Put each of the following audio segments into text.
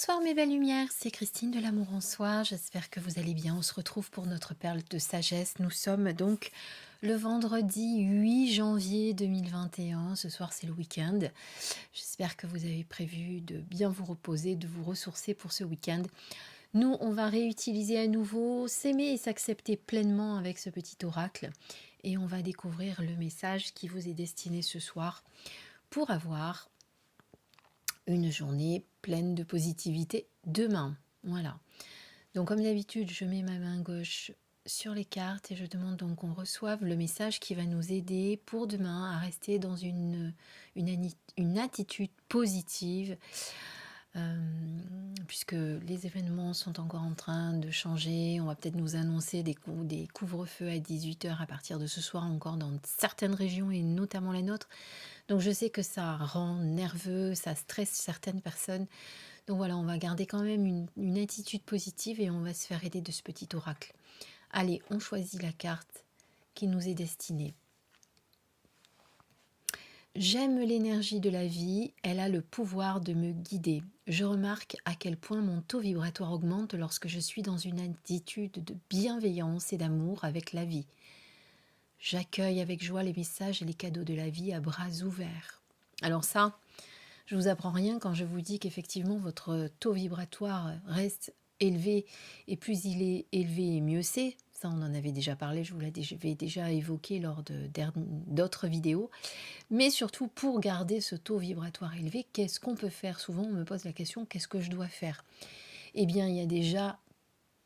Bonsoir mes belles lumières, c'est Christine de l'Amour en Soi, j'espère que vous allez bien. On se retrouve pour notre perle de sagesse. Nous sommes donc le vendredi 8 janvier 2021, ce soir c'est le week-end. J'espère que vous avez prévu de bien vous reposer, de vous ressourcer pour ce week-end. Nous, on va réutiliser à nouveau s'aimer et s'accepter pleinement avec ce petit oracle et on va découvrir le message qui vous est destiné ce soir pour avoir une journée pleine de positivité demain. Voilà. Donc comme d'habitude, je mets ma main gauche sur les cartes et je demande donc qu'on reçoive le message qui va nous aider pour demain à rester dans une attitude positive, puisque les événements sont encore en train de changer. On va peut-être nous annoncer des couvre-feux à 18 h à partir de ce soir encore dans certaines régions et notamment la nôtre. Donc je sais que ça rend nerveux, ça stresse certaines personnes. Donc voilà, on va garder quand même une attitude positive et on va se faire aider de ce petit oracle. Allez, on choisit la carte qui nous est destinée. J'aime l'énergie de la vie, elle a le pouvoir de me guider. Je remarque à quel point mon taux vibratoire augmente lorsque je suis dans une attitude de bienveillance et d'amour avec la vie. J'accueille avec joie les messages et les cadeaux de la vie à bras ouverts. Alors ça, je vous apprends rien quand je vous dis qu'effectivement votre taux vibratoire reste élevé et plus il est élevé, mieux c'est. Ça, on en avait déjà parlé, je vous l'avais déjà évoqué lors d'autres vidéos. Mais surtout, pour garder ce taux vibratoire élevé, qu'est-ce qu'on peut faire? Souvent, on me pose la question, qu'est-ce que je dois faire? Eh bien, il y a déjà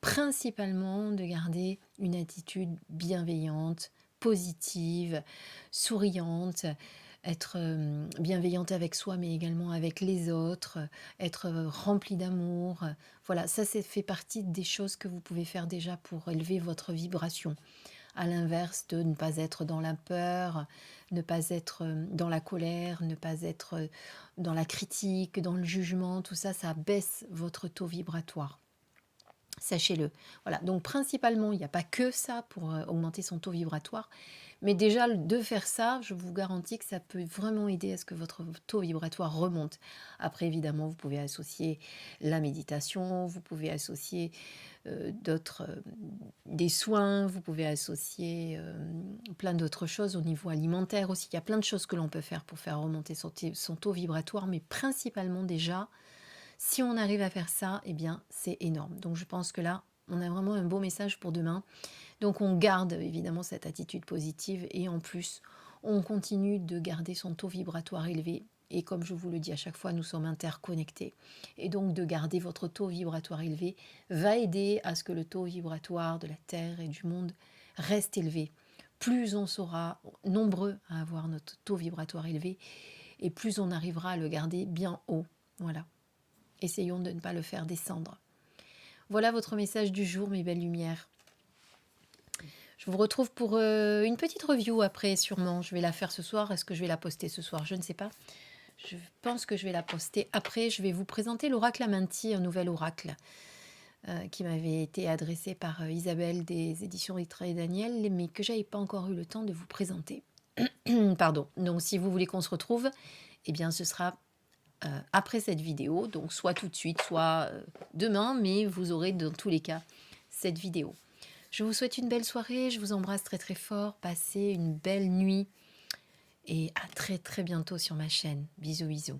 principalement de garder une attitude bienveillante, positive, souriante, être bienveillante avec soi mais également avec les autres, être rempli d'amour. Voilà, ça fait partie des choses que vous pouvez faire déjà pour élever votre vibration. À l'inverse de ne pas être dans la peur, ne pas être dans la colère, ne pas être dans la critique, dans le jugement, tout ça, ça baisse votre taux vibratoire. Sachez-le. Voilà, donc principalement, il n'y a pas que ça pour augmenter son taux vibratoire, mais déjà de faire ça, je vous garantis que ça peut vraiment aider à ce que votre taux vibratoire remonte. Après, évidemment, vous pouvez associer la méditation, vous pouvez associer des soins, vous pouvez associer plein d'autres choses au niveau alimentaire aussi. Il y a plein de choses que l'on peut faire pour faire remonter son taux vibratoire, mais principalement déjà, si on arrive à faire ça, eh bien, c'est énorme. Donc, je pense que là, on a vraiment un beau message pour demain. Donc, on garde évidemment cette attitude positive et en plus, on continue de garder son taux vibratoire élevé. Et comme je vous le dis à chaque fois, nous sommes interconnectés. Et donc, de garder votre taux vibratoire élevé va aider à ce que le taux vibratoire de la Terre et du monde reste élevé. Plus on sera nombreux à avoir notre taux vibratoire élevé et plus on arrivera à le garder bien haut. Voilà. Essayons de ne pas le faire descendre. Voilà votre message du jour, mes belles lumières. Je vous retrouve pour une petite review après, sûrement. Je vais la faire ce soir. Est-ce que je vais la poster ce soir? Je ne sais pas. Je pense que je vais la poster après. Je vais vous présenter l'oracle Amanti, un nouvel oracle qui m'avait été adressé par Isabelle des éditions Ritra et Daniel, mais que je n'avais pas encore eu le temps de vous présenter. Pardon. Donc, si vous voulez qu'on se retrouve, eh bien, ce sera après cette vidéo, donc soit tout de suite, soit demain, mais vous aurez dans tous les cas cette vidéo. Je vous souhaite une belle soirée, je vous embrasse très très fort, passez une belle nuit et à très très bientôt sur ma chaîne. Bisous bisous.